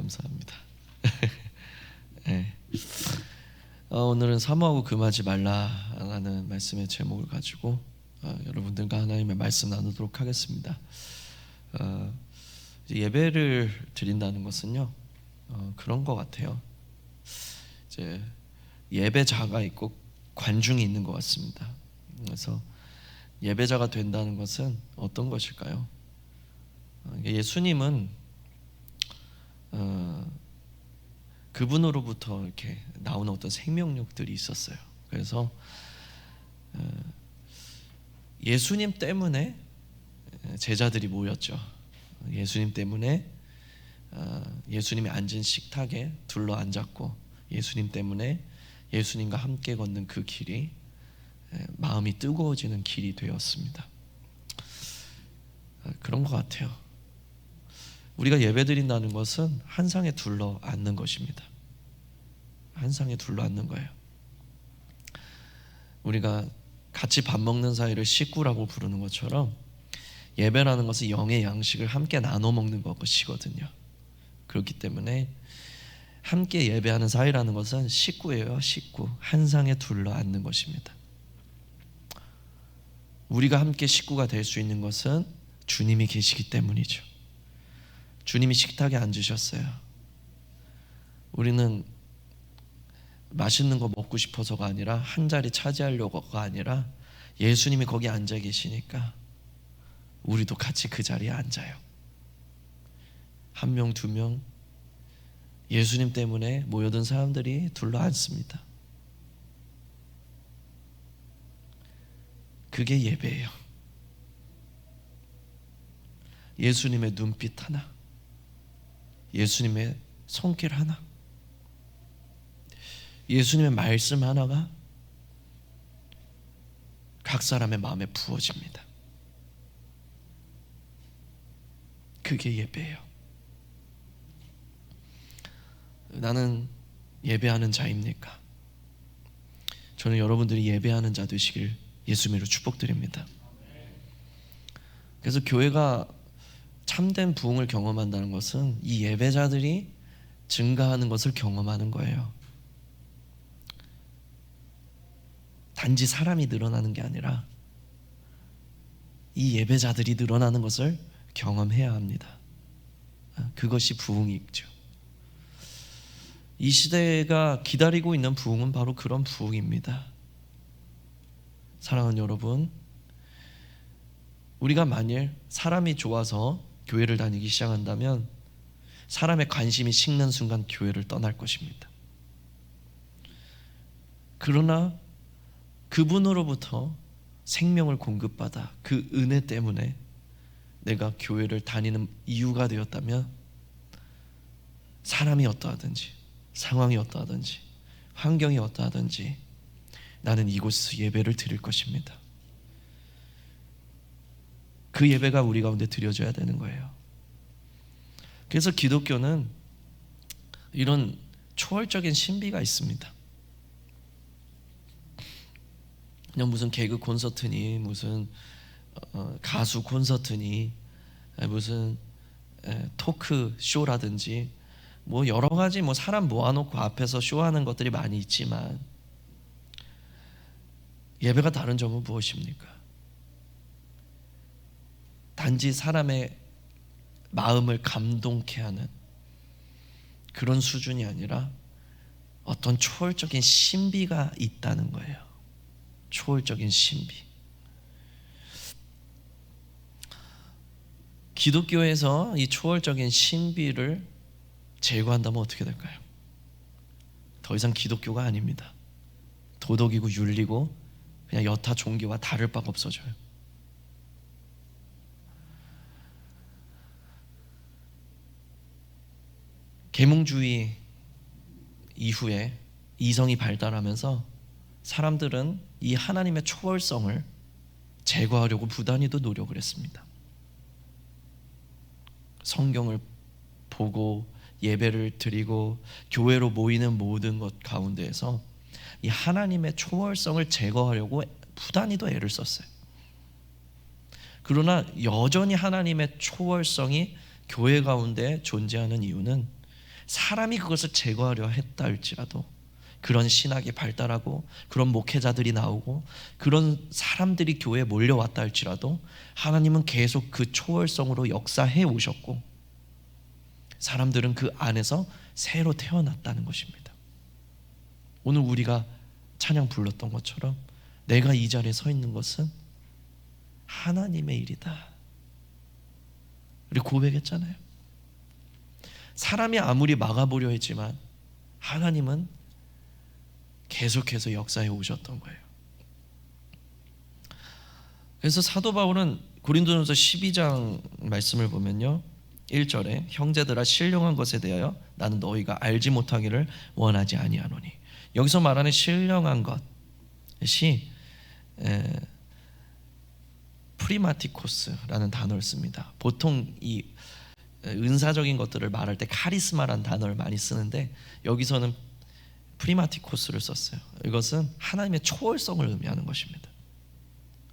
감사합니다. 네. 오늘은 사모하고 금하지 말라라는 말씀의 제목을 가지고 여러분들과 하나님의 말씀 나누도록 하겠습니다. 예배를 드린다는 것은요, 그런 것 같아요. 이제 예배자가 있고 관중이 있는 것 같습니다. 그래서 예배자가 된다는 것은 어떤 것일까요? 예수님은 그분으로부터 이렇게 나오는 어떤 생명력들이 있었어요. 그래서 예수님 때문에 제자들이 모였죠. 예수님 때문에 예수님이 앉은 식탁에 둘러 앉았고, 예수님 때문에 예수님과 함께 걷는 그 길이 마음이 뜨거워지는 길이 되었습니다. 그런 것 같아요. 우리가 예배드린다는 것은 한 상에 둘러 앉는 것입니다. 한 상에 둘러 앉는 거예요. 우리가 같이 밥 먹는 사이를 식구라고 부르는 것처럼 예배라는 것은 영의 양식을 함께 나눠 먹는 것이거든요. 그렇기 때문에 함께 예배하는 사이라는 것은 식구예요. 식구. 한 상에 둘러 앉는 것입니다. 우리가 함께 식구가 될 수 있는 것은 주님이 계시기 때문이죠. 주님이 식탁에 앉으셨어요. 우리는 맛있는 거 먹고 싶어서가 아니라, 한 자리 차지하려고가 아니라, 예수님이 거기 앉아 계시니까 우리도 같이 그 자리에 앉아요. 한 명, 두 명, 예수님 때문에 모여든 사람들이 둘러 앉습니다. 그게 예배예요. 예수님의 눈빛 하나, 예수님의 손길 하나, 예수님의 말씀 하나가 각 사람의 마음에 부어집니다. 그게 예배예요. 나는 예배하는 자입니까? 저는 여러분들이 예배하는 자 되시길 예수님으로 축복드립니다. 그래서 교회가 참된 부흥을 경험한다는 것은 이 예배자들이 증가하는 것을 경험하는 거예요. 단지 사람이 늘어나는 게 아니라 이 예배자들이 늘어나는 것을 경험해야 합니다. 그것이 부흥이죠. 이 시대가 기다리고 있는 부흥은 바로 그런 부흥입니다. 사랑하는 여러분, 우리가 만일 사람이 좋아서 교회를 다니기 시작한다면 사람의 관심이 식는 순간 교회를 떠날 것입니다. 그러나 그분으로부터 생명을 공급받아 그 은혜 때문에 내가 교회를 다니는 이유가 되었다면, 사람이 어떠하든지 상황이 어떠하든지 환경이 어떠하든지 나는 이곳에서 예배를 드릴 것입니다. 그 예배가 우리 가운데 드려져야 되는 거예요. 그래서 기독교는 이런 초월적인 신비가 있습니다. 그냥 무슨 개그 콘서트니, 무슨 가수 콘서트니, 무슨 토크 쇼라든지 뭐 여러 가지 사람 모아놓고 앞에서 쇼하는 것들이 많이 있지만, 예배가 다른 점은 무엇입니까? 단지 사람의 마음을 감동케 하는 그런 수준이 아니라 어떤 초월적인 신비가 있다는 거예요. 초월적인 신비. 기독교에서 이 초월적인 신비를 제거한다면 어떻게 될까요? 더 이상 기독교가 아닙니다. 도덕이고 윤리고 그냥 여타 종교와 다를 바가 없어져요. 계몽주의 이후에 이성이 발달하면서 사람들은 이 하나님의 초월성을 제거하려고 부단히도 노력을 했습니다. 성경을 보고 예배를 드리고 교회로 모이는 모든 것 가운데에서 이 하나님의 초월성을 제거하려고 부단히도 애를 썼어요. 그러나 여전히 하나님의 초월성이 교회 가운데 존재하는 이유는 사람이 그것을 제거하려 했다 할지라도, 그런 신학이 발달하고 그런 목회자들이 나오고 그런 사람들이 교회에 몰려왔다 할지라도 하나님은 계속 그 초월성으로 역사해 오셨고 사람들은 그 안에서 새로 태어났다는 것입니다. 오늘 우리가 찬양 불렀던 것처럼 내가 이 자리에 서 있는 것은 하나님의 일이다. 우리 고백했잖아요. 사람이 아무리 막아보려 했지만 하나님은 계속해서 역사해 오셨던 거예요. 그래서 사도 바울은 고린도전서 12장 말씀을 보면요, 1절에 형제들아 신령한 것에 대하여 나는 너희가 알지 못하기를 원하지 아니하노니, 여기서 말하는 신령한 것이 프리마티코스라는 단어를 씁니다. 보통 이 은사적인 것들을 말할 때 카리스마라는 단어를 많이 쓰는데 여기서는 프리마티코스를 썼어요. 이것은 하나님의 초월성을 의미하는 것입니다.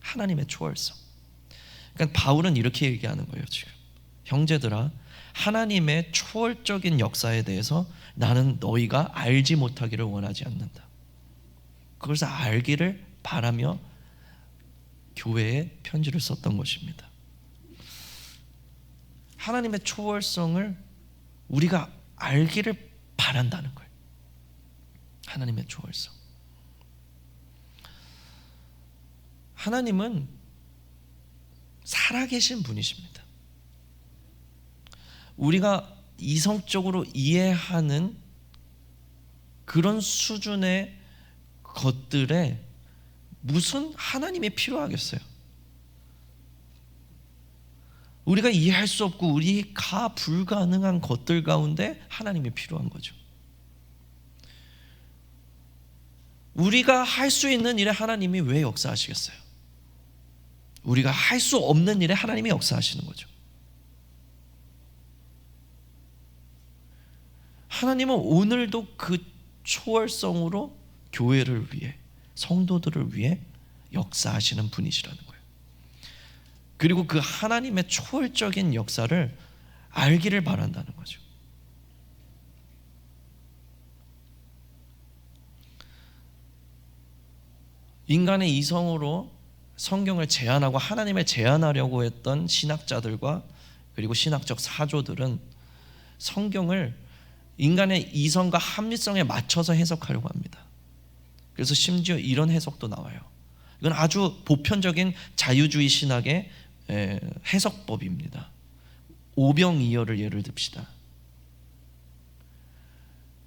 하나님의 초월성. 그러니까 바울은 이렇게 얘기하는 거예요. 지금 형제들아, 하나님의 초월적인 역사에 대해서 나는 너희가 알지 못하기를 원하지 않는다. 그것을 알기를 바라며 교회에 편지를 썼던 것입니다. 하나님의 초월성을 우리가 알기를 바란다는 거예요. 하나님의 초월성. 하나님은 살아계신 분이십니다. 우리가 이성적으로 이해하는 그런 수준의 것들에 무슨 하나님이 필요하겠어요? 우리가 이해할 수 없고 우리가 불가능한 것들 가운데 하나님이 필요한 거죠. 우리가 할 수 있는 일에 하나님이 왜 역사하시겠어요? 우리가 할 수 없는 일에 하나님이 역사하시는 거죠. 하나님은 오늘도 그 초월성으로 교회를 위해, 성도들을 위해 역사하시는 분이시라는 거예요. 그리고 그 하나님의 초월적인 역사를 알기를 바란다는 거죠. 인간의 이성으로 성경을 제안하고 하나님을 제안하려고 했던 신학자들과 그리고 신학적 사조들은 성경을 인간의 이성과 합리성에 맞춰서 해석하려고 합니다. 그래서 심지어 이런 해석도 나와요. 이건 아주 보편적인 자유주의 신학의 해석법입니다. 오병이어를 예를 듭시다.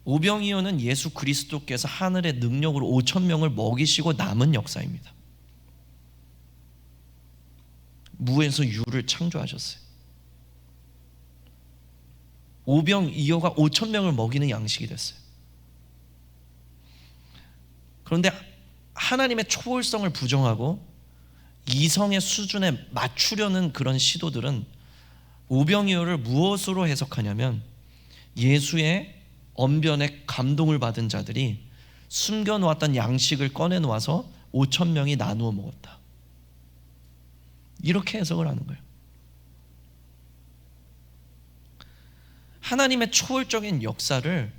오병이어는 예수 그리스도께서 하늘의 능력으로 5천 명을 먹이시고 남은 역사입니다. 무에서 유를 창조하셨어요. 오병이어가 5천 명을 먹이는 양식이 됐어요. 그런데 하나님의 초월성을 부정하고 이성의 수준에 맞추려는 그런 시도들은 오병이어를 무엇으로 해석하냐면 예수의 언변에 감동을 받은 자들이 숨겨놓았던 양식을 꺼내놓아서 5천 명이 나누어 먹었다, 이렇게 해석을 하는 거예요. 하나님의 초월적인 역사를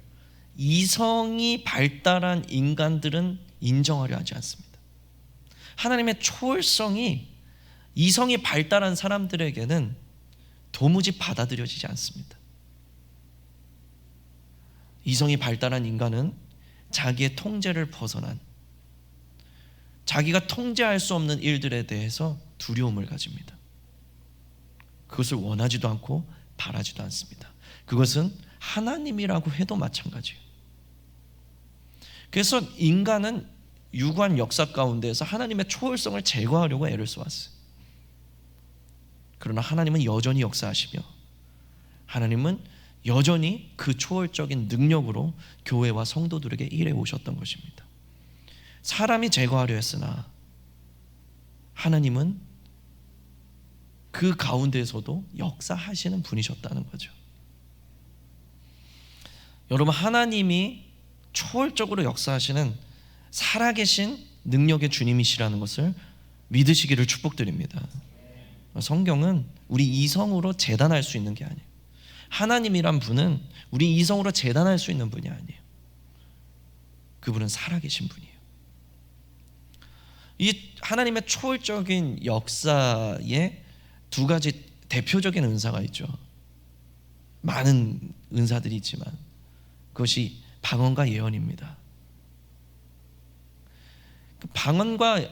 이성이 발달한 인간들은 인정하려 하지 않습니다. 하나님의 초월성이 이성이 발달한 사람들에게는 도무지 받아들여지지 않습니다. 이성이 발달한 인간은 자기의 통제를 벗어난, 자기가 통제할 수 없는 일들에 대해서 두려움을 가집니다. 그것을 원하지도 않고 바라지도 않습니다. 그것은 하나님이라고 해도 마찬가지예요. 그래서 인간은 유구한 역사 가운데에서 하나님의 초월성을 제거하려고 애를 써왔어요. 그러나 하나님은 여전히 역사하시며 하나님은 여전히 그 초월적인 능력으로 교회와 성도들에게 일해 오셨던 것입니다. 사람이 제거하려 했으나 하나님은 그 가운데에서도 역사하시는 분이셨다는 거죠. 여러분, 하나님이 초월적으로 역사하시는 살아계신 능력의 주님이시라는 것을 믿으시기를 축복드립니다. 성경은 우리 이성으로 재단할 수 있는 게 아니에요. 하나님이란 분은 우리 이성으로 재단할 수 있는 분이 아니에요. 그분은 살아계신 분이에요. 이 하나님의 초월적인 역사에 두 가지 대표적인 은사가 있죠. 많은 은사들이 있지만 그것이 방언과 예언입니다. 방언과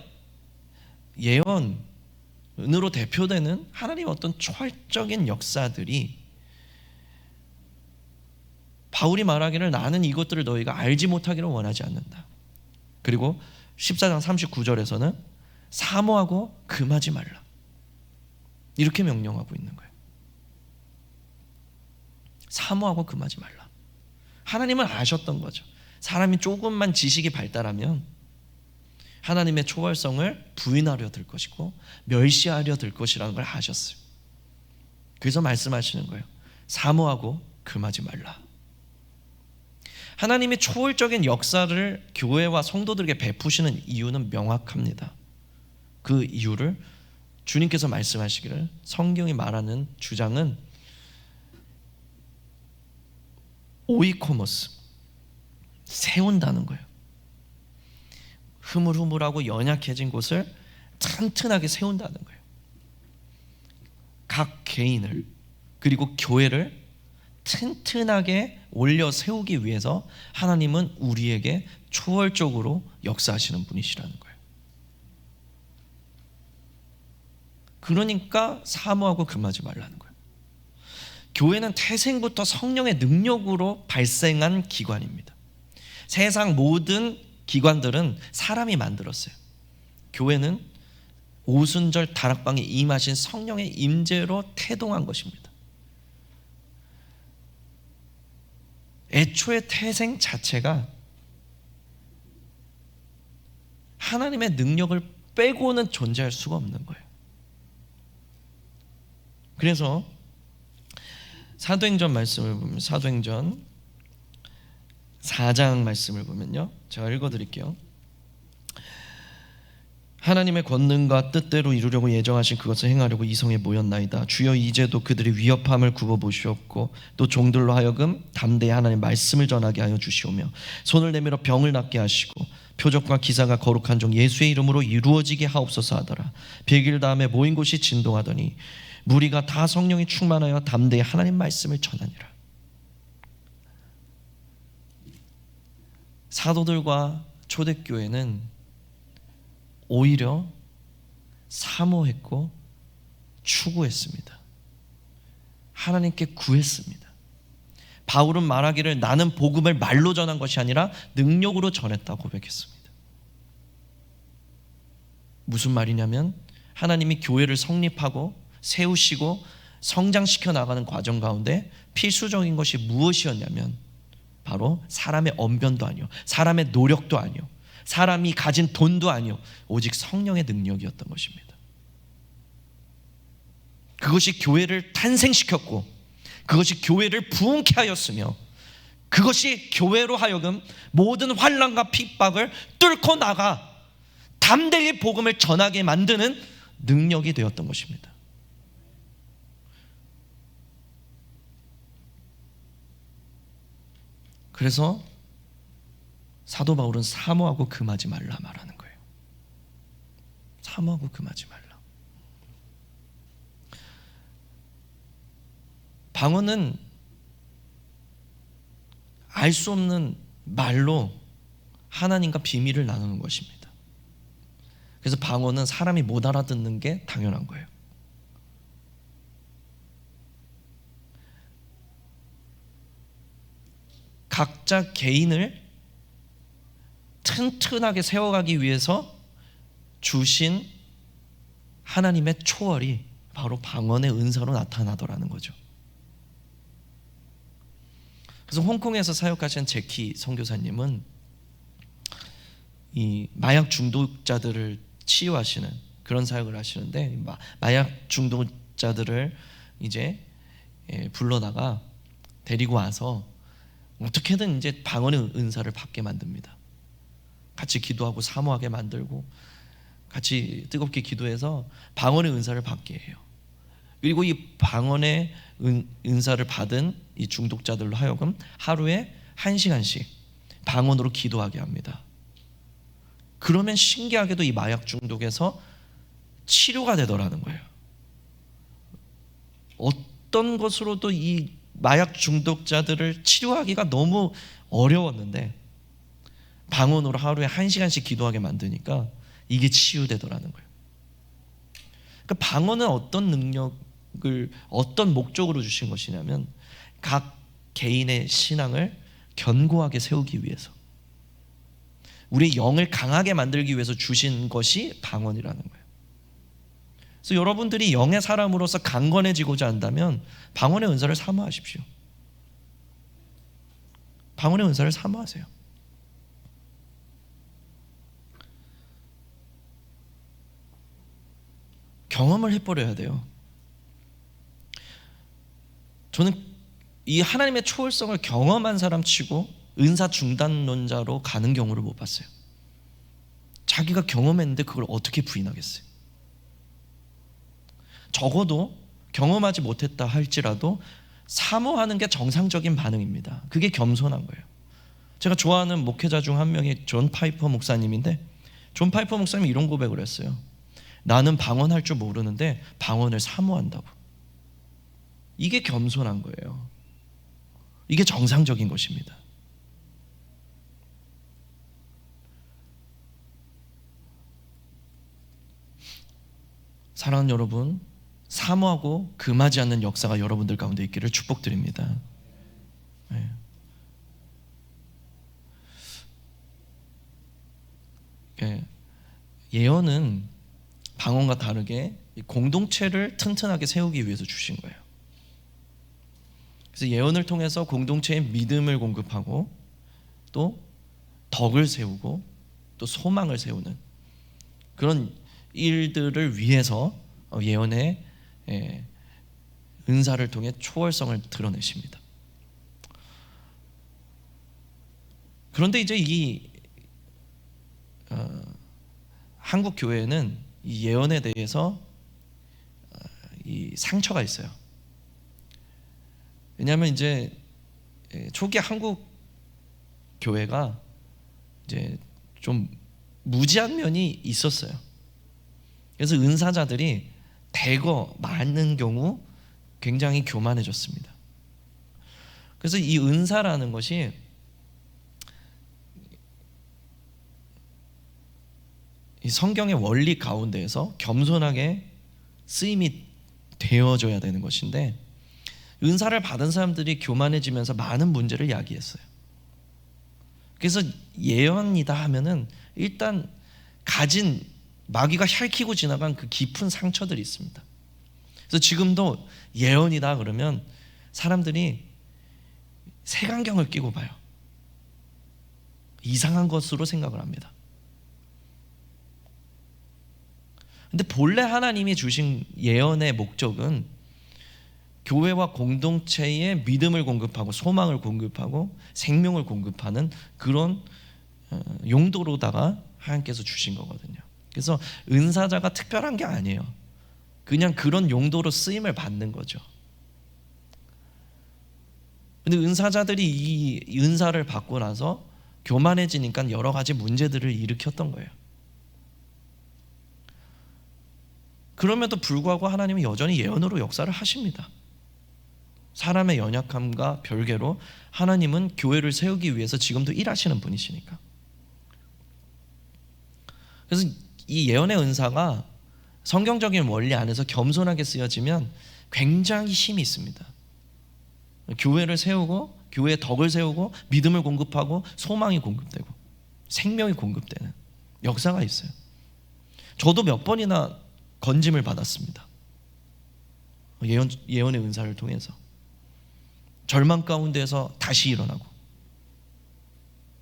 예언으로 대표되는 하나님의 어떤 초월적인 역사들이, 바울이 말하기를 나는 이것들을 너희가 알지 못하기를 원하지 않는다. 그리고 14장 39절에서는 사모하고 금하지 말라, 이렇게 명령하고 있는 거예요. 사모하고 금하지 말라. 하나님은 아셨던 거죠. 사람이 조금만 지식이 발달하면 하나님의 초월성을 부인하려 들 것이고 멸시하려 들 것이라는 걸 아셨어요. 그래서 말씀하시는 거예요. 사모하고 금하지 말라. 하나님이 초월적인 역사를 교회와 성도들에게 베푸시는 이유는 명확합니다. 그 이유를 주님께서 말씀하시기를, 성경이 말하는 주장은 오이코모스, 세운다는 거예요. 흐물흐물하고 연약해진 곳을 튼튼하게 세운다는 거예요. 각 개인을, 그리고 교회를 튼튼하게 올려 세우기 위해서 하나님은 우리에게 초월적으로 역사하시는 분이시라는 거예요. 그러니까 사모하고 금하지 말라는 거예요. 교회는 태생부터 성령의 능력으로 발생한 기관입니다. 세상 모든 기관들은 사람이 만들었어요. 교회는 오순절 다락방에 임하신 성령의 임재로 태동한 것입니다. 애초의 태생 자체가 하나님의 능력을 빼고는 존재할 수가 없는 거예요. 그래서 사도행전 말씀을 보면, 사도행전 4장 말씀을 보면요, 제가 읽어드릴게요. 하나님의 권능과 뜻대로 이루려고 예정하신 그것을 행하려고 이성에 모였나이다. 주여 이제도 그들의 위협함을 굽어보시옵고 또 종들로 하여금 담대히 하나님의 말씀을 전하게 하여 주시오며 손을 내밀어 병을 낫게 하시고 표적과 기사가 거룩한 종 예수의 이름으로 이루어지게 하옵소서 하더라. 100일 다음에 모인 곳이 진동하더니 무리가 다 성령이 충만하여 담대히 하나님 말씀을 전하니라. 사도들과 초대교회는 오히려 사모했고 추구했습니다. 하나님께 구했습니다. 바울은 말하기를 나는 복음을 말로 전한 것이 아니라 능력으로 전했다고 고백했습니다. 무슨 말이냐면 하나님이 교회를 성립하고 세우시고 성장시켜 나가는 과정 가운데 필수적인 것이 무엇이었냐면 바로 사람의 언변도 아니요, 사람의 노력도 아니요, 사람이 가진 돈도 아니요, 오직 성령의 능력이었던 것입니다. 그것이 교회를 탄생시켰고 그것이 교회를 부흥케 하였으며 그것이 교회로 하여금 모든 환난과 핍박을 뚫고 나가 담대히 복음을 전하게 만드는 능력이 되었던 것입니다. 그래서 사도 바울은 사모하고 금하지 말라 말하는 거예요. 사모하고 금하지 말라. 방언은 알 수 없는 말로 하나님과 비밀을 나누는 것입니다. 그래서 방언은 사람이 못 알아듣는 게 당연한 거예요. 각자 개인을 튼튼하게 세워가기 위해서 주신 하나님의 초월이 바로 방언의 은사로 나타나더라는 거죠. 그래서 홍콩에서 사역하시는 제키 선교사님은 이 마약 중독자들을 치유하시는 그런 사역을 하시는데, 마약 중독자들을 이제 불러다가 데리고 와서 어떻게든 이제 방언의 은사를 받게 만듭니다. 같이 기도하고 사모하게 만들고 같이 뜨겁게 기도해서 방언의 은사를 받게 해요. 그리고 이 방언의 은사를 받은 이 중독자들로 하여금 하루에 1시간씩 방언으로 기도하게 합니다. 그러면 신기하게도 이 마약 중독에서 치료가 되더라는 거예요. 어떤 것으로도 이 마약 중독자들을 치료하기가 너무 어려웠는데 방언으로 하루에 1시간씩 기도하게 만드니까 이게 치유되더라는 거예요. 그러니까 방언은 어떤 능력을, 어떤 목적으로 주신 것이냐면 각 개인의 신앙을 견고하게 세우기 위해서, 우리 영을 강하게 만들기 위해서 주신 것이 방언이라는 거예요. 그래서 여러분들이 영의 사람으로서 강건해지고자 한다면 방언의 은사를 사모하십시오. 방언의 은사를 사모하세요. 경험을 해버려야 돼요. 저는 이 하나님의 초월성을 경험한 사람 치고 은사 중단론자로 가는 경우를 못 봤어요. 자기가 경험했는데 그걸 어떻게 부인하겠어요? 적어도 경험하지 못했다 할지라도 사모하는 게 정상적인 반응입니다. 그게 겸손한 거예요. 제가 좋아하는 목회자 중 한 명이 존 파이퍼 목사님인데, 존 파이퍼 목사님이 이런 고백을 했어요. 나는 방언할 줄 모르는데 방언을 사모한다고. 이게 겸손한 거예요. 이게 정상적인 것입니다. 사랑하는 여러분, 사모하고 금하지 않는 역사가 여러분들 가운데 있기를 축복드립니다. 네. 예언은 방언과 다르게 공동체를 튼튼하게 세우기 위해서 주신 거예요. 그래서 예언을 통해서 공동체의 믿음을 공급하고 또 덕을 세우고 또 소망을 세우는 그런 일들을 위해서 예언의 은사를 통해 초월성을 드러내십니다. 그런데 이제 이 한국 교회는 이 예언에 대해서 이 상처가 있어요. 왜냐하면 이제 초기 한국 교회가 이제 좀 무지한 면이 있었어요. 그래서 은사자들이 대거 많은 경우 굉장히 교만해졌습니다. 그래서 이 은사라는 것이 이 성경의 원리 가운데에서 겸손하게 쓰임이 되어져야 되는 것인데, 은사를 받은 사람들이 교만해지면서 많은 문제를 야기했어요. 그래서 예언이다 하면은 일단 가진 마귀가 핥히고 지나간 그 깊은 상처들이 있습니다. 그래서 지금도 예언이다 그러면 사람들이 색안경을 끼고 봐요. 이상한 것으로 생각을 합니다. 근데 본래 하나님이 주신 예언의 목적은 교회와 공동체에 믿음을 공급하고 소망을 공급하고 생명을 공급하는 그런 용도로다가 하나님께서 주신 거거든요. 그래서 은사자가 특별한 게 아니에요. 그냥 그런 용도로 쓰임을 받는 거죠. 근데 은사자들이 이 은사를 받고 나서 교만해지니까 여러 가지 문제들을 일으켰던 거예요. 그럼에도 불구하고 하나님은 여전히 예언으로 역사를 하십니다. 사람의 연약함과 별개로 하나님은 교회를 세우기 위해서 지금도 일하시는 분이시니까. 그래서 이 예언의 은사가 성경적인 원리 안에서 겸손하게 쓰여지면 굉장히 힘이 있습니다. 교회를 세우고 교회의 덕을 세우고 믿음을 공급하고 소망이 공급되고 생명이 공급되는 역사가 있어요. 저도 몇 번이나 건짐을 받았습니다. 예언의 은사를 통해서 절망 가운데서 다시 일어나고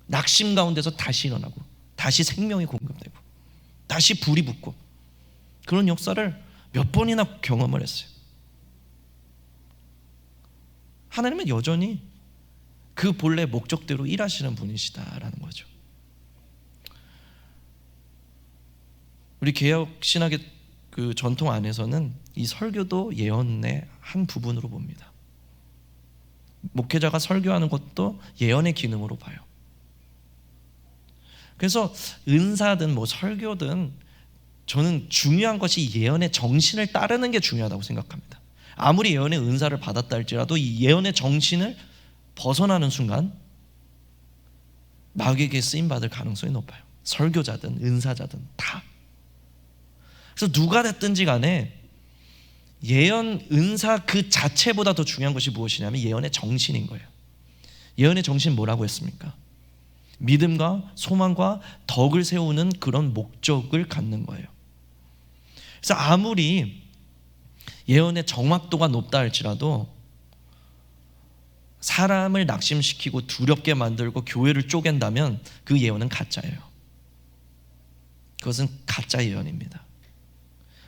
낙심 가운데서 다시 일어나고 다시 생명이 공급되고 다시 불이 붙고 그런 역사를 몇 번이나 경험을 했어요. 하나님은 여전히 그 본래 목적대로 일하시는 분이시다라는 거죠. 우리 개혁 신학의 그 전통 안에서는 이 설교도 예언의 한 부분으로 봅니다. 목회자가 설교하는 것도 예언의 기능으로 봐요. 그래서 은사든 뭐 설교든 저는 중요한 것이 예언의 정신을 따르는 게 중요하다고 생각합니다. 아무리 예언의 은사를 받았다 할지라도 이 예언의 정신을 벗어나는 순간 마귀에게 쓰임받을 가능성이 높아요. 설교자든 은사자든 다. 그래서 누가 됐든지 간에 예언, 은사 그 자체보다 더 중요한 것이 무엇이냐면 예언의 정신인 거예요. 예언의 정신 뭐라고 했습니까? 믿음과 소망과 덕을 세우는 그런 목적을 갖는 거예요. 그래서 아무리 예언의 정확도가 높다 할지라도 사람을 낙심시키고 두렵게 만들고 교회를 쪼갠다면 그 예언은 가짜예요. 그것은 가짜 예언입니다.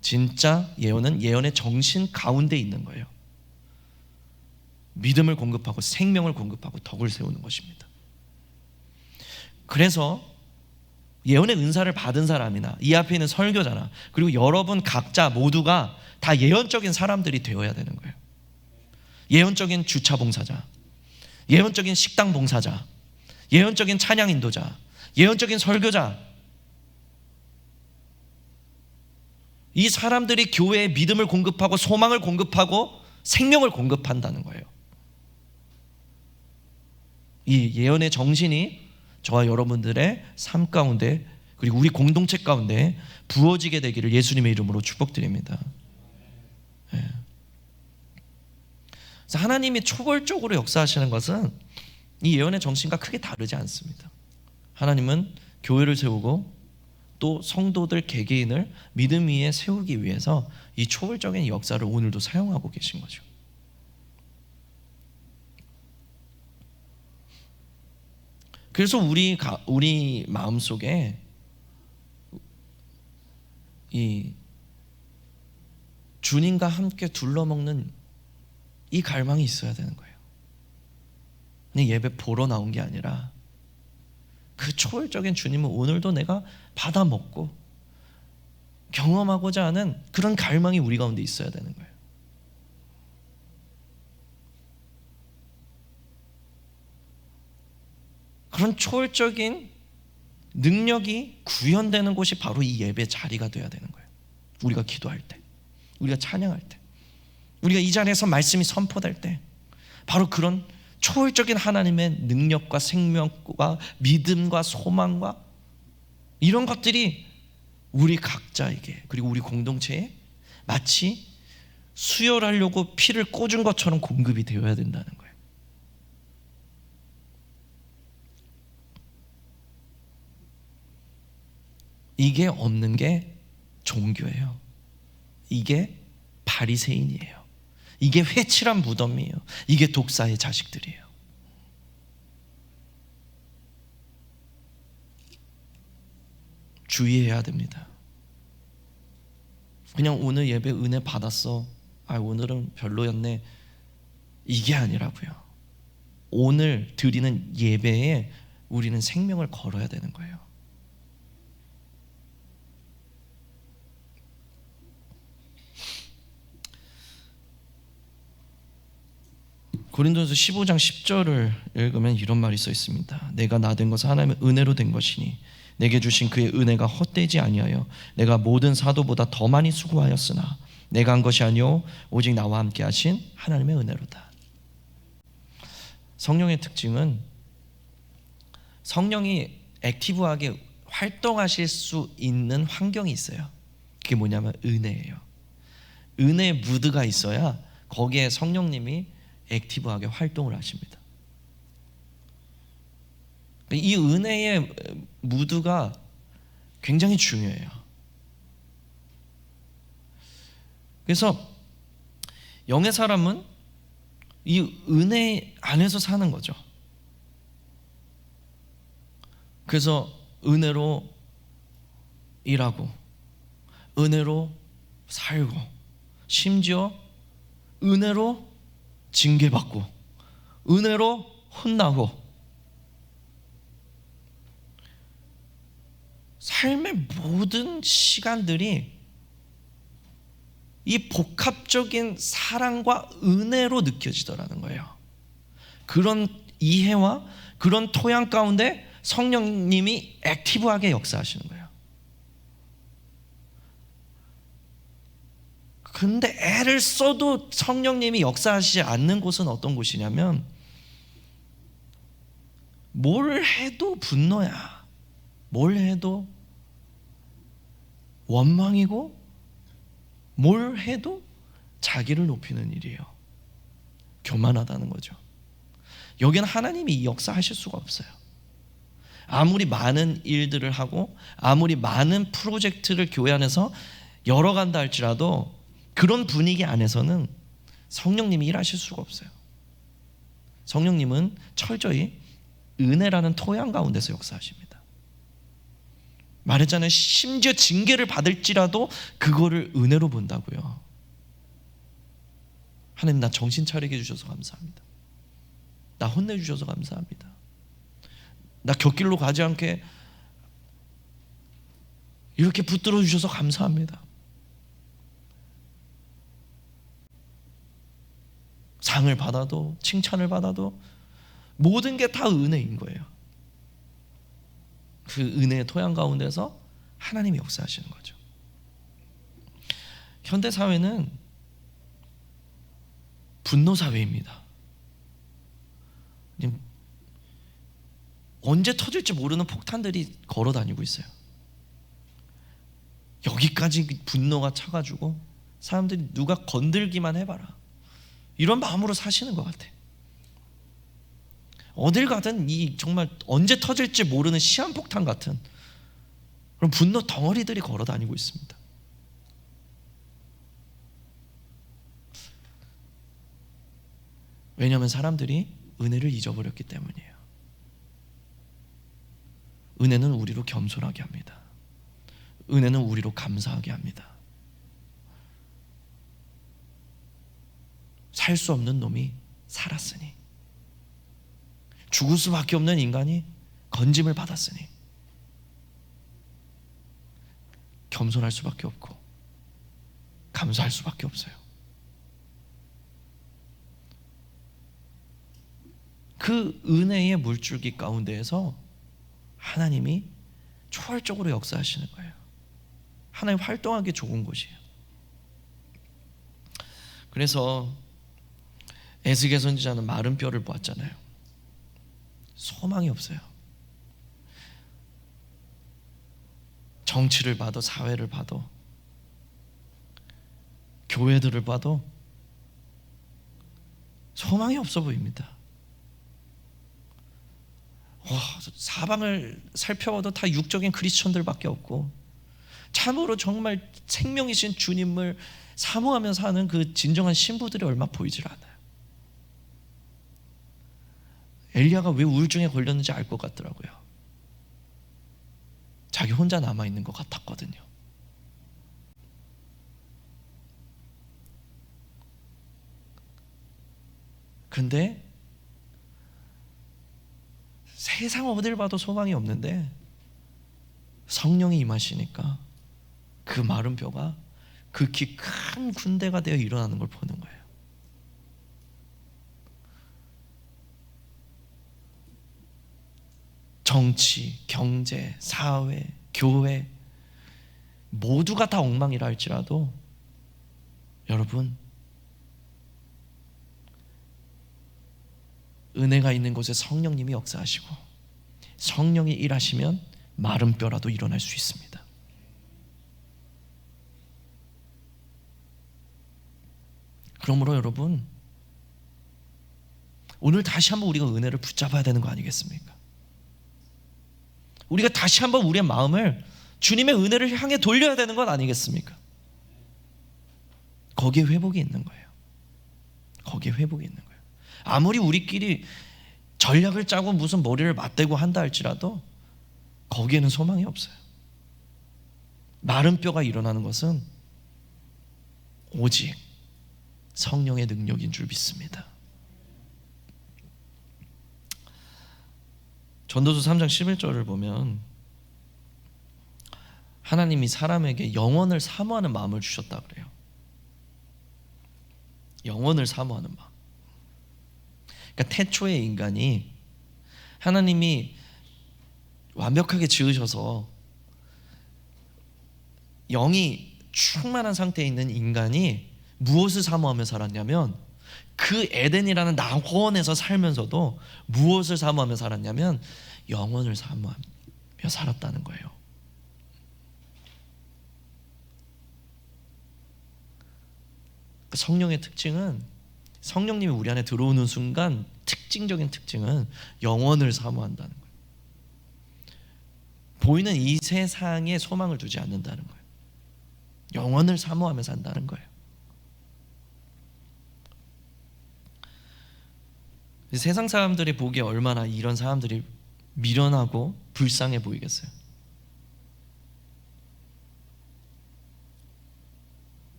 진짜 예언은 예언의 정신 가운데 있는 거예요. 믿음을 공급하고 생명을 공급하고 덕을 세우는 것입니다. 그래서 예언의 은사를 받은 사람이나 이 앞에 있는 설교자나 그리고 여러분 각자 모두가 다 예언적인 사람들이 되어야 되는 거예요. 예언적인 주차 봉사자, 예언적인 식당 봉사자, 예언적인 찬양 인도자, 예언적인 설교자. 이 사람들이 교회에 믿음을 공급하고 소망을 공급하고 생명을 공급한다는 거예요. 이 예언의 정신이 저와 여러분들의 삶 가운데 그리고 우리 공동체 가운데 부어지게 되기를 예수님의 이름으로 축복드립니다. 네. 그래서 하나님이 초월적으로 역사하시는 것은 이 예언의 정신과 크게 다르지 않습니다. 하나님은 교회를 세우고 또 성도들 개개인을 믿음 위에 세우기 위해서 이 초월적인 역사를 오늘도 사용하고 계신 거죠. 그래서 우리 마음속에 이 주님과 함께 둘러먹는 이 갈망이 있어야 되는 거예요. 그냥 예배 보러 나온 게 아니라 그 초월적인 주님을 오늘도 내가 받아 먹고 경험하고자 하는 그런 갈망이 우리 가운데 있어야 되는 거예요. 그런 초월적인 능력이 구현되는 곳이 바로 이 예배 자리가 되어야 되는 거예요. 우리가 기도할 때, 우리가 찬양할 때, 우리가 이 자리에서 말씀이 선포될 때 바로 그런 초월적인 하나님의 능력과 생명과 믿음과 소망과 이런 것들이 우리 각자에게 그리고 우리 공동체에 마치 수혈하려고 피를 꽂은 것처럼 공급이 되어야 된다는 거예요. 이게 없는 게 종교예요. 이게 바리새인이에요. 이게 회칠한 무덤이에요. 이게 독사의 자식들이에요. 주의해야 됩니다. 그냥 오늘 예배 은혜 받았어. 오늘은 별로였네. 이게 아니라고요. 오늘 드리는 예배에 우리는 생명을 걸어야 되는 거예요. 고린도전서 15장 10절을 읽으면 이런 말이 써 있습니다. 내가 나 된 것은 하나님의 은혜로 된 것이니 내게 주신 그의 은혜가 헛되지 아니하여 내가 모든 사도보다 더 많이 수고하였으나 내가 한 것이 아니요 오직 나와 함께 하신 하나님의 은혜로다. 성령의 특징은 성령이 액티브하게 활동하실 수 있는 환경이 있어요. 그게 뭐냐면 은혜예요. 은혜의 무드가 있어야 거기에 성령님이 액티브하게 활동을 하십니다. 이 은혜의 무드가 굉장히 중요해요. 그래서 영의 사람은 이 은혜 안에서 사는 거죠. 그래서 은혜로 일하고 은혜로 살고 심지어 은혜로 징계받고 은혜로 혼나고 삶의 모든 시간들이 이 복합적인 사랑과 은혜로 느껴지더라는 거예요. 그런 이해와 그런 토양 가운데 성령님이 액티브하게 역사하시는 거예요. 근데 애를 써도 성령님이 역사하시지 않는 곳은 어떤 곳이냐면, 뭘 해도 분노야, 뭘 해도 원망이고, 뭘 해도 자기를 높이는 일이에요. 교만하다는 거죠. 여기는 하나님이 역사하실 수가 없어요. 아무리 많은 일들을 하고 아무리 많은 프로젝트를 교회 안에서 열어간다 할지라도 그런 분위기 안에서는 성령님이 일하실 수가 없어요. 성령님은 철저히 은혜라는 토양 가운데서 역사하십니다. 말했잖아요. 심지어 징계를 받을지라도 그거를 은혜로 본다고요. 하나님, 나 정신 차리게 해주셔서 감사합니다. 나 혼내주셔서 감사합니다. 나 곁길로 가지 않게 이렇게 붙들어 주셔서 감사합니다. 상을 받아도 칭찬을 받아도 모든 게 다 은혜인 거예요. 그 은혜의 토양 가운데서 하나님이 역사하시는 거죠. 현대 사회는 분노 사회입니다. 언제 터질지 모르는 폭탄들이 걸어 다니고 있어요. 여기까지 분노가 차가지고 사람들이 누가 건들기만 해봐라, 이런 마음으로 사시는 것 같아. 어딜 가든 이 정말 언제 터질지 모르는 시한폭탄 같은 그런 분노 덩어리들이 걸어 다니고 있습니다. 왜냐하면 사람들이 은혜를 잊어버렸기 때문이에요. 은혜는 우리로 겸손하게 합니다. 은혜는 우리로 감사하게 합니다. 살 수 없는 놈이 살았으니, 죽을 수밖에 없는 인간이 건짐을 받았으니 겸손할 수밖에 없고 감사할 수밖에 없어요. 그 은혜의 물줄기 가운데에서 하나님이 초월적으로 역사하시는 거예요. 하나님 활동하기 좋은 곳이에요. 그래서 에스겔 선지자는 마른 뼈를 보았잖아요. 소망이 없어요. 정치를 봐도 사회를 봐도 교회들을 봐도 소망이 없어 보입니다. 사방을 살펴봐도 다 육적인 크리스천들밖에 없고, 참으로 정말 생명이신 주님을 사모하며 사는 그 진정한 신부들이 얼마 보이질 않아요. 엘리야가 왜 우울증에 걸렸는지 알 것 같더라고요. 자기 혼자 남아있는 것 같았거든요. 근데 세상 어딜 봐도 소망이 없는데 성령이 임하시니까 그 마른 뼈가 극히 큰 군대가 되어 일어나는 걸 보는 거예요. 정치, 경제, 사회, 교회 모두가 다 엉망이라 할지라도 여러분, 은혜가 있는 곳에 성령님이 역사하시고 성령이 일하시면 마른 뼈라도 일어날 수 있습니다. 그러므로 여러분, 오늘 다시 한번 우리가 은혜를 붙잡아야 되는 거 아니겠습니까? 우리가 다시 한번 우리의 마음을 주님의 은혜를 향해 돌려야 되는 건 아니겠습니까? 거기에 회복이 있는 거예요. 거기에 회복이 있는 거예요. 아무리 우리끼리 전략을 짜고 무슨 머리를 맞대고 한다 할지라도 거기에는 소망이 없어요. 마른 뼈가 일어나는 것은 오직 성령의 능력인 줄 믿습니다. 전도서 3장 11절을 보면 하나님이 사람에게 영원을 사모하는 마음을 주셨다 그래요. 영원을 사모하는 마음. 그러니까 태초의 인간이 하나님이 완벽하게 지으셔서 영이 충만한 상태에 있는 인간이 무엇을 사모하며 살았냐면, 그 에덴이라는 낙원에서 살면서도 무엇을 사모하며 살았냐면 영원을 사모하며 살았다는 거예요. 성령의 특징은, 성령님이 우리 안에 들어오는 순간 특징적인 특징은 영원을 사모한다는 거예요. 보이는 이 세상에 소망을 두지 않는다는 거예요. 영원을 사모하며 산다는 거예요. 세상 사람들이 보기에 얼마나 이런 사람들이 미련하고 불쌍해 보이겠어요.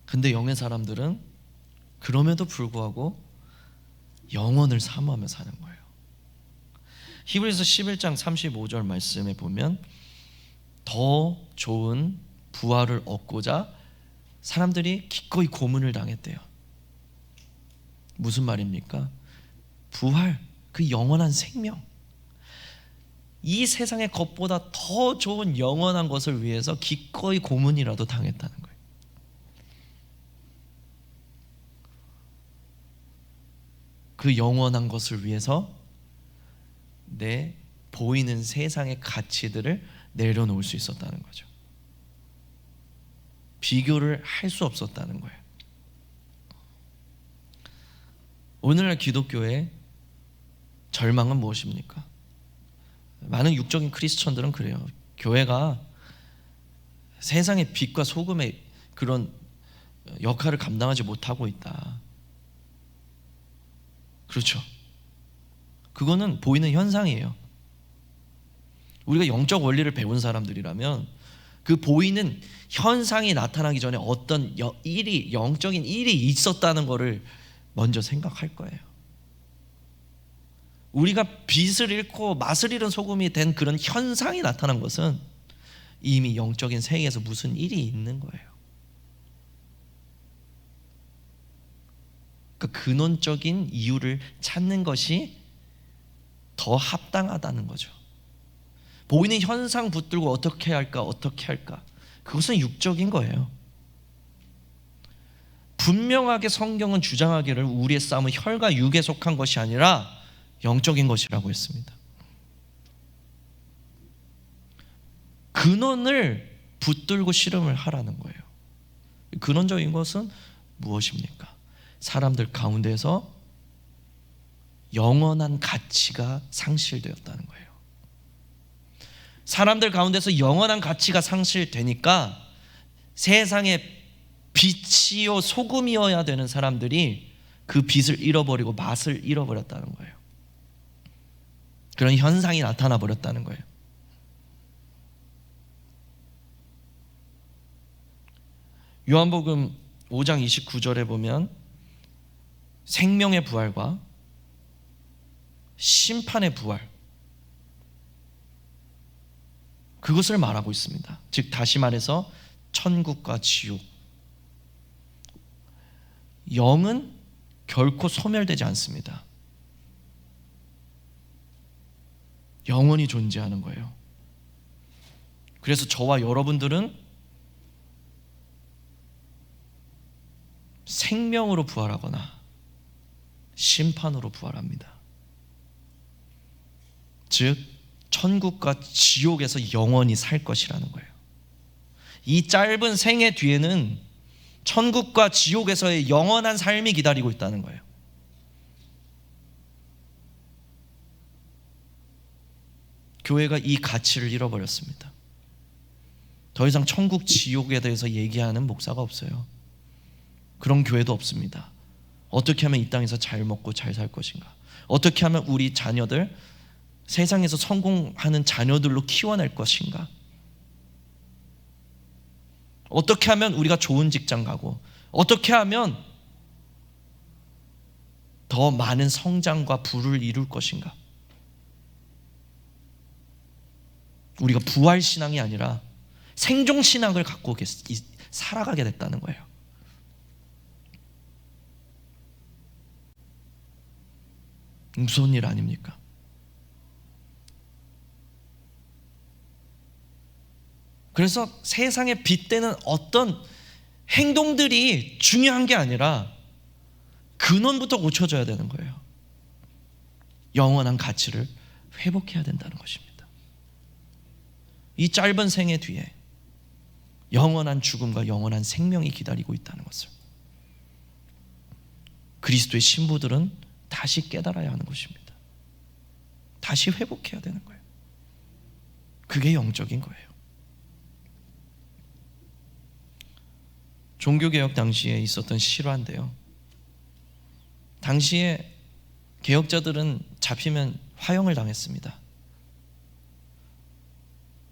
근데 영의 사람들은 그럼에도 불구하고 영원을 사모하며 사는 거예요. 히브리서 11장 35절 말씀에 보면 더 좋은 부활을 얻고자 사람들이 기꺼이 고문을 당했대요. 무슨 말입니까? 부활, 그 영원한 생명, 이 세상의 것보다 더 좋은 영원한 것을 위해서 기꺼이 고문이라도 당했다는 거예요. 그 영원한 것을 위해서 내 보이는 세상의 가치들을 내려놓을 수 있었다는 거죠. 비교를 할 수 없었다는 거예요. 오늘날 기독교의 절망은 무엇입니까? 많은 육적인 크리스천들은 그래요. 교회가 세상의 빛과 소금의 그런 역할을 감당하지 못하고 있다. 그렇죠. 그거는 보이는 현상이에요. 우리가 영적 원리를 배운 사람들이라면 그 보이는 현상이 나타나기 전에 어떤 일이, 영적인 일이 있었다는 것을 먼저 생각할 거예요. 우리가 빛을 잃고 맛을 잃은 소금이 된 그런 현상이 나타난 것은 이미 영적인 세계에서 무슨 일이 있는 거예요. 그 근원적인 이유를 찾는 것이 더 합당하다는 거죠. 보이는 현상 붙들고 어떻게 할까, 그것은 육적인 거예요. 분명하게 성경은 주장하기를 우리의 싸움은 혈과 육에 속한 것이 아니라 영적인 것이라고 했습니다. 근원을 붙들고 씨름을 하라는 거예요. 근원적인 것은 무엇입니까? 사람들 가운데서 영원한 가치가 상실되었다는 거예요. 사람들 가운데서 영원한 가치가 상실되니까 세상의 빛이요 소금이어야 되는 사람들이 그 빛을 잃어버리고 맛을 잃어버렸다는 거예요. 그런 현상이 나타나 버렸다는 거예요. 요한복음 5장 29절에 보면 생명의 부활과 심판의 부활, 그것을 말하고 있습니다. 즉 다시 말해서 천국과 지옥. 영은 결코 소멸되지 않습니다. 영원히 존재하는 거예요. 그래서 저와 여러분들은 생명으로 부활하거나 심판으로 부활합니다. 즉 천국과 지옥에서 영원히 살 것이라는 거예요. 이 짧은 생애 뒤에는 천국과 지옥에서의 영원한 삶이 기다리고 있다는 거예요. 교회가 이 가치를 잃어버렸습니다. 더 이상 천국, 지옥에 대해서 얘기하는 목사가 없어요. 그런 교회도 없습니다. 어떻게 하면 이 땅에서 잘 먹고 잘 살 것인가? 어떻게 하면 우리 자녀들 세상에서 성공하는 자녀들로 키워낼 것인가? 어떻게 하면 우리가 좋은 직장 가고, 어떻게 하면 더 많은 성장과 부를 이룰 것인가? 우리가 부활신앙이 아니라 생존신앙을 갖고 살아가게 됐다는 거예요. 무서운 일 아닙니까? 그래서 세상에 빗대는 어떤 행동들이 중요한 게 아니라 근원부터 고쳐져야 되는 거예요. 영원한 가치를 회복해야 된다는 것입니다. 이 짧은 생애 뒤에 영원한 죽음과 영원한 생명이 기다리고 있다는 것을 그리스도의 신부들은 다시 깨달아야 하는 것입니다. 다시 회복해야 되는 거예요. 그게 영적인 거예요. 종교개혁 당시에 있었던 실화인데요, 당시에 개혁자들은 잡히면 화형을 당했습니다.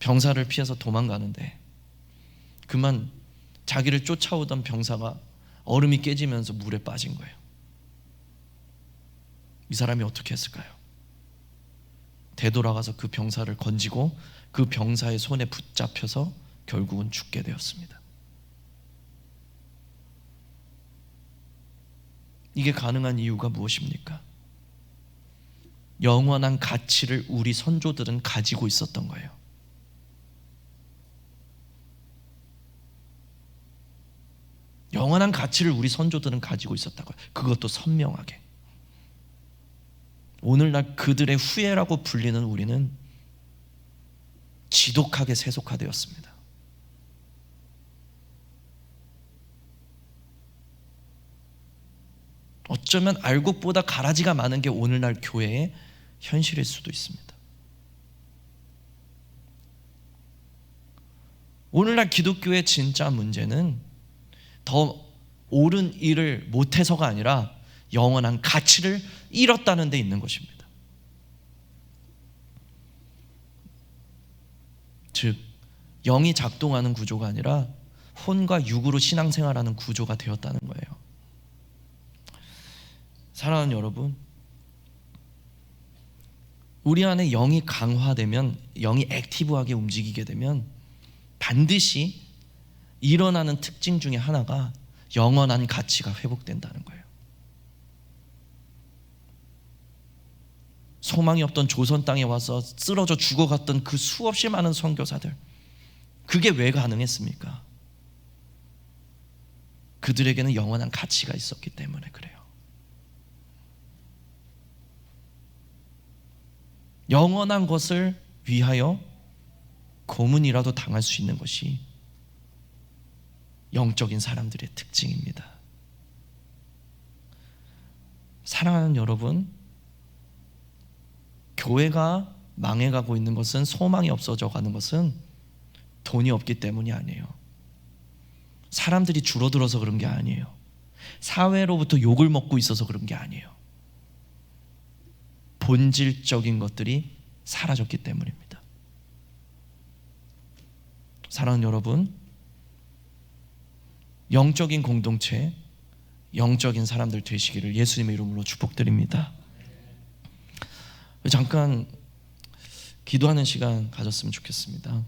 병사를 피해서 도망가는데 그만 자기를 쫓아오던 병사가 얼음이 깨지면서 물에 빠진 거예요. 이 사람이 어떻게 했을까요? 되돌아가서 그 병사를 건지고 그 병사의 손에 붙잡혀서 결국은 죽게 되었습니다. 이게 가능한 이유가 무엇입니까? 영원한 가치를 우리 선조들은 가지고 있었던 거예요. 영원한 가치를 우리 선조들은 가지고 있었다고요. 그것도 선명하게. 오늘날 그들의 후예라고 불리는 우리는 지독하게 세속화되었습니다. 어쩌면 알곡보다 가라지가 많은 게 오늘날 교회의 현실일 수도 있습니다. 오늘날 기독교의 진짜 문제는 더 옳은 일을 못해서가 아니라 영원한 가치를 잃었다는 데 있는 것입니다. 즉, 영이 작동하는 구조가 아니라 혼과 육으로 신앙생활하는 구조가 되었다는 거예요. 사랑하는 여러분, 우리 안에 영이 강화되면, 영이 액티브하게 움직이게 되면 반드시 일어나는 특징 중에 하나가 영원한 가치가 회복된다는 거예요. 소망이 없던 조선 땅에 와서 쓰러져 죽어갔던 그 수없이 많은 선교사들, 그게 왜 가능했습니까? 그들에게는 영원한 가치가 있었기 때문에 그래요. 영원한 것을 위하여 고문이라도 당할 수 있는 것이 영적인 사람들의 특징입니다. 사랑하는 여러분, 교회가 망해가고 있는 것은, 소망이 없어져 가는 것은 돈이 없기 때문이 아니에요. 사람들이 줄어들어서 그런 게 아니에요. 사회로부터 욕을 먹고 있어서 그런 게 아니에요. 본질적인 것들이 사라졌기 때문입니다. 사랑하는 여러분, 영적인 공동체, 영적인 사람들 되시기를 예수님의 이름으로 축복드립니다. 잠깐 기도하는 시간 가졌으면 좋겠습니다.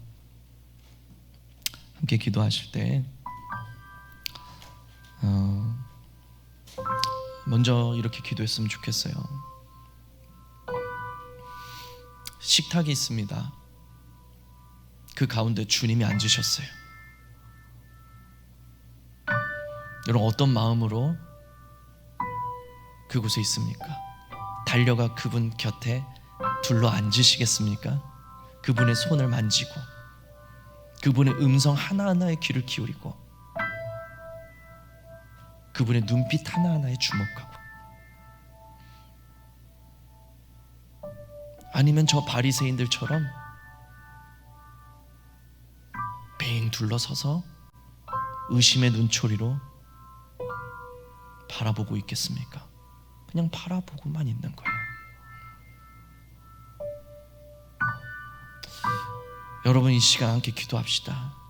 함께 기도하실 때 먼저 이렇게 기도했으면 좋겠어요. 식탁이 있습니다. 그 가운데 주님이 앉으셨어요. 여러분, 어떤 마음으로 그곳에 있습니까? 달려가 그분 곁에 둘러 앉으시겠습니까? 그분의 손을 만지고 그분의 음성 하나하나에 귀를 기울이고 그분의 눈빛 하나하나에 주목하고, 아니면 저 바리새인들처럼 빙 둘러서서 의심의 눈초리로 바라보고 있겠습니까? 그냥 바라보고만 있는 거예요. 여러분, 이 시간 함께 기도합시다.